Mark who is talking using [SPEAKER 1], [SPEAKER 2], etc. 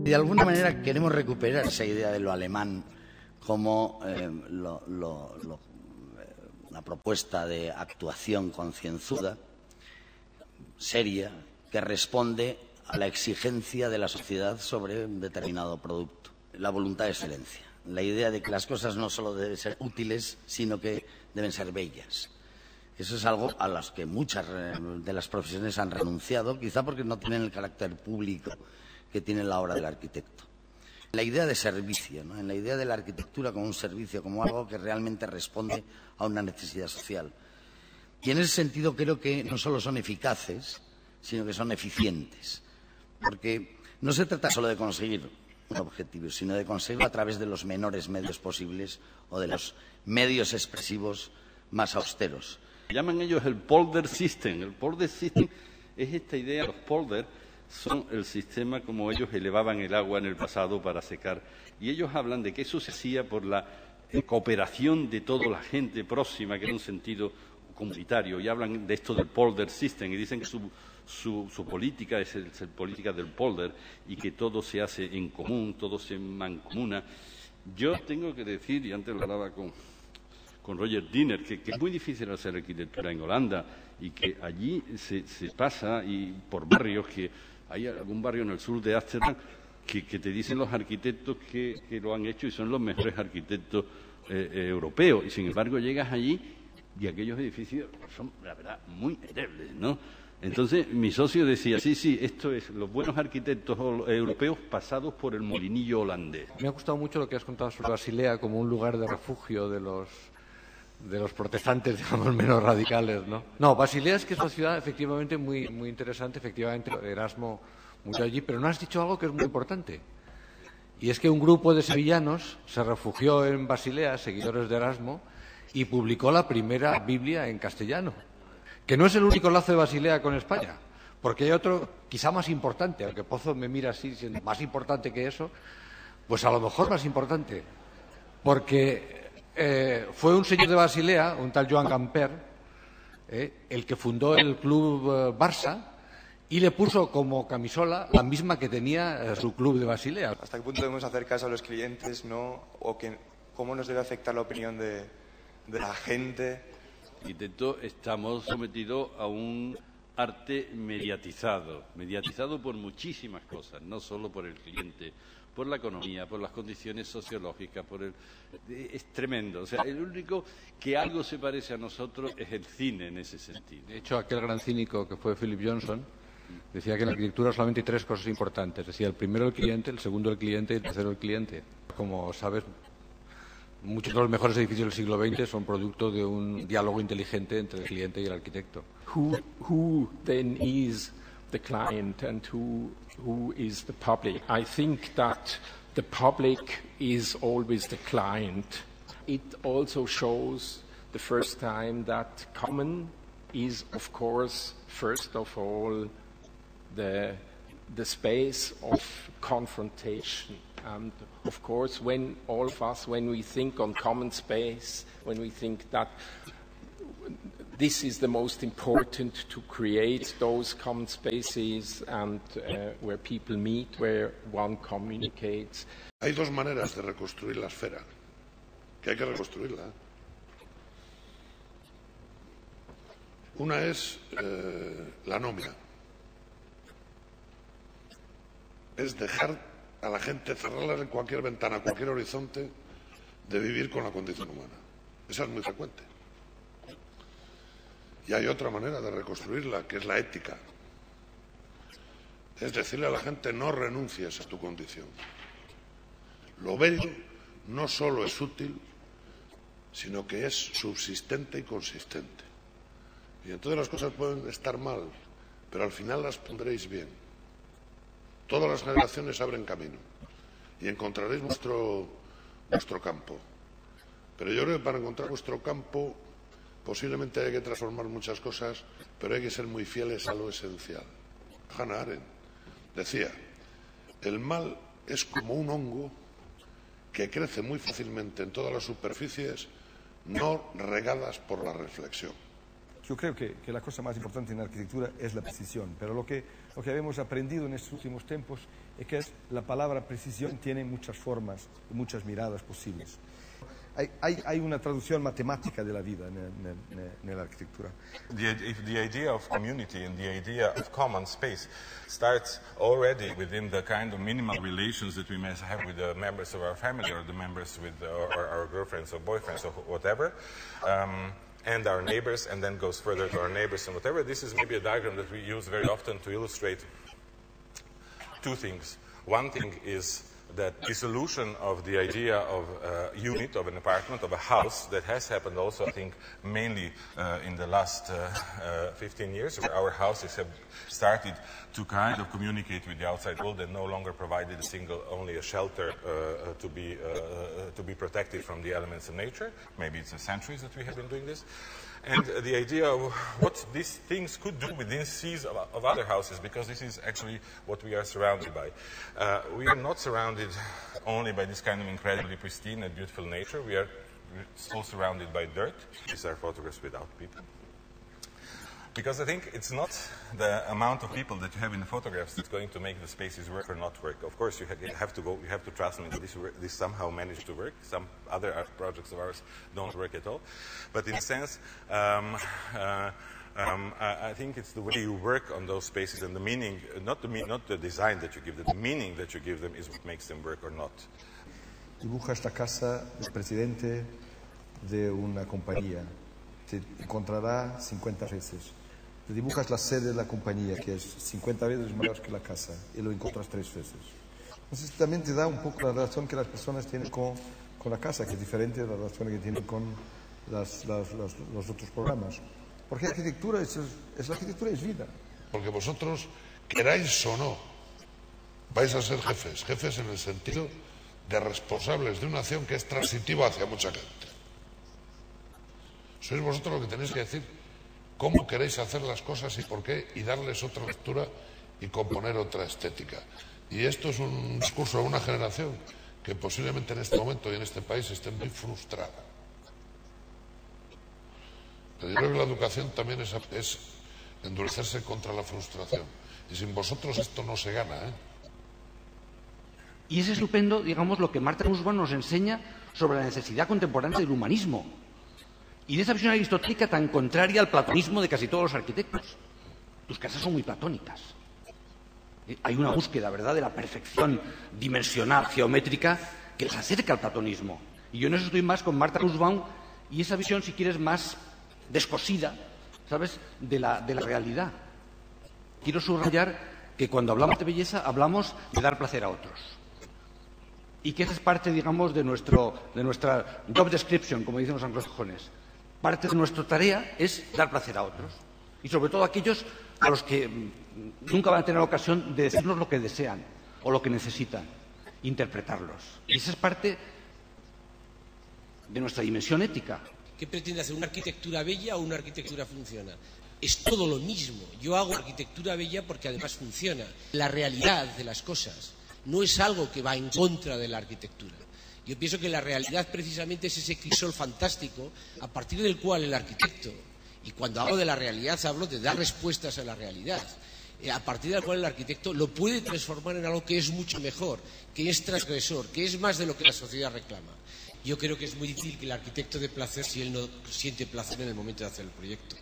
[SPEAKER 1] Y de alguna manera queremos recuperar esa idea de lo alemán como una propuesta de actuación concienzuda, seria, que responde a la exigencia de la sociedad sobre un determinado producto. La voluntad de excelencia, la idea de que las cosas no solo deben ser útiles, sino que deben ser bellas. Eso es algo a las que muchas de las profesiones han renunciado, quizá porque no tienen el carácter público que tiene la obra del arquitecto. La idea de servicio, ¿no? En la idea de la arquitectura como un servicio, como algo que realmente responde a una necesidad social. Y en ese sentido creo que no solo son eficaces, sino que son eficientes. Porque no se trata solo de conseguir un objetivo, sino de conseguirlo a través de los menores medios posibles o de los medios expresivos más austeros.
[SPEAKER 2] Llaman ellos el polder system. El polder system es esta idea, los polder son el sistema como ellos elevaban el agua en el pasado para secar. Y ellos hablan de que eso se hacía por la cooperación de toda la gente próxima, que era un sentido comunitario. Y hablan de esto del polder system y dicen que su política es el política del polder y que todo se hace en común, todo se mancomuna. Yo tengo que decir, y antes lo hablaba con Roger Diener, que es muy difícil hacer arquitectura en Holanda y que allí se pasa y por barrios, que hay algún barrio en el sur de Ámsterdam que te dicen los arquitectos que lo han hecho y son los mejores arquitectos europeos, y sin embargo llegas allí y aquellos edificios son, la verdad, muy endebles, ¿no? Entonces mi socio decía, sí, esto es los buenos arquitectos europeos pasados por el molinillo holandés.
[SPEAKER 3] Me ha gustado mucho lo que has contado sobre Basilea como un lugar de refugio de los protestantes, digamos, menos radicales, ¿no? No, Basilea es que es una ciudad efectivamente muy interesante, efectivamente Erasmo murió allí, pero no has dicho algo que es muy importante. Y es que un grupo de sevillanos se refugió en Basilea, seguidores de Erasmo, y publicó la primera Biblia en castellano, que no es el único lazo de Basilea con España, porque hay otro quizá más importante, aunque Pozo me mira así, siendo más importante que eso, pues a lo mejor más importante, porque fue un señor de Basilea, un tal Joan Gamper, el que fundó el club Barça y le puso como camisola la misma que tenía su club de Basilea.
[SPEAKER 4] ¿Hasta qué punto debemos hacer caso a los clientes, no? O cómo nos debe afectar la opinión de la gente?
[SPEAKER 2] Arquitectos estamos sometidos a un arte mediatizado por muchísimas cosas, no solo por el cliente, por la economía, por las condiciones sociológicas, es tremendo. O sea, el único que algo se parece a nosotros es el cine en ese sentido.
[SPEAKER 3] De hecho, aquel gran cínico que fue Philip Johnson decía que en la arquitectura solamente hay tres cosas importantes. Decía, el primero el cliente, el segundo el cliente y el tercero el cliente. Como sabes, muchos de los mejores edificios del siglo XX son producto de un diálogo inteligente entre el cliente y el arquitecto.
[SPEAKER 5] Who then is the client and who is the public? I think that the public is always the client. It also shows the first time that common is, of course, first of all, the space of confrontation. And of course, when all of us, when we think on common space, when we think that this is the most important to create those common spaces and where people meet, where one communicates.
[SPEAKER 6] Hay dos maneras de reconstruir la esfera, que hay que reconstruirla. Una es la anomia. Es dejar a la gente, cerrarla en cualquier ventana, cualquier horizonte, de vivir con la condición humana. Esa es muy frecuente. Y hay otra manera de reconstruirla, que es la ética. Es decirle a la gente, no renuncies a tu condición. Lo bello no solo es útil, sino que es subsistente y consistente. Y entonces las cosas pueden estar mal, pero al final las pondréis bien. Todas las generaciones abren camino y encontraréis vuestro campo. Pero yo creo que para encontrar vuestro campo posiblemente hay que transformar muchas cosas, pero hay que ser muy fieles a lo esencial. Hannah Arendt decía, el mal es como un hongo que crece muy fácilmente en todas las superficies no regadas por la reflexión.
[SPEAKER 7] Yo creo que la cosa más importante en la arquitectura es la precisión, pero lo que hemos aprendido en estos últimos tiempos es que la palabra precisión tiene muchas formas y muchas miradas posibles. Hay una traducción matemática de la vida en la arquitectura.
[SPEAKER 8] If the idea of community and the idea of common space starts already within the kind of minimal relations that we may have with the members of our family or the members with our girlfriends or boyfriends or whatever, and our neighbors, and then goes further to our neighbors and whatever. This is maybe a diagram that we use very often to illustrate two things. One thing is that dissolution of the idea of a unit, of an apartment, of a house, that has happened also, I think, mainly in the last 15 years, where our houses have started to kind of communicate with the outside world and no longer provided only a shelter to be protected from the elements of nature. Maybe it's centuries that we have been doing this. And the idea of what these things could do within seas of other houses, because this is actually what we are surrounded by. We are not surrounded only by this kind of incredibly pristine and beautiful nature. We are still surrounded by dirt. These are photographs without people. Because I think it's not the amount of people that you have in the photographs that's going to make the spaces work or not work. Of course, you have to trust me that this somehow managed to work. Some other art projects of ours don't work at all. But in a sense, I think it's the way you work on those spaces and the meaning, not the design that you give them, the meaning that you give them is what makes them work or not.
[SPEAKER 7] Dibuja esta casa del presidente de una compañía. Te encontrará 50 veces. Te dibujas la sede de la compañía, que es 50 veces mayor que la casa, y lo encuentras 3 veces. Entonces también te da un poco la relación que las personas tienen con la casa, que es diferente de la relación que tienen con los otros programas. Porque la arquitectura es vida.
[SPEAKER 6] Porque vosotros, queráis o no, vais a ser jefes en el sentido de responsables de una acción que es transitiva hacia mucha gente. Sois vosotros lo que tenéis que decir cómo queréis hacer las cosas y por qué, y darles otra lectura y componer otra estética. Y esto es un discurso de una generación que posiblemente en este momento y en este país esté muy frustrada. Pero yo creo que la educación también es endurecerse contra la frustración. Y sin vosotros esto no se gana, ¿eh?
[SPEAKER 9] Y es estupendo, digamos, lo que Marta Nussbaum nos enseña sobre la necesidad contemporánea del humanismo. Y de esa visión aristotélica tan contraria al platonismo de casi todos los arquitectos. Tus casas son muy platónicas. Hay una búsqueda, ¿verdad?, de la perfección dimensional, geométrica, que les acerca al platonismo. Y yo en eso estoy más con Marta Nussbaum y esa visión, si quieres, más descosida, ¿sabes?, de la realidad. Quiero subrayar que cuando hablamos de belleza, hablamos de dar placer a otros. Y que esa es parte, digamos, de nuestra job description, como dicen los anglosajones. Parte de nuestra tarea es dar placer a otros. Y sobre todo a aquellos a los que nunca van a tener la ocasión de decirnos lo que desean o lo que necesitan, interpretarlos. Y esa es parte de nuestra dimensión ética.
[SPEAKER 10] ¿Qué pretende hacer? ¿Una arquitectura bella o una arquitectura funciona? Es todo lo mismo. Yo hago arquitectura bella porque además funciona. La realidad de las cosas no es algo que va en contra de la arquitectura. Yo pienso que la realidad precisamente es ese crisol fantástico a partir del cual el arquitecto, y cuando hablo de la realidad hablo de dar respuestas a la realidad, a partir del cual el arquitecto lo puede transformar en algo que es mucho mejor, que es transgresor, que es más de lo que la sociedad reclama. Yo creo que es muy difícil que el arquitecto dé placer si él no siente placer en el momento de hacer el proyecto.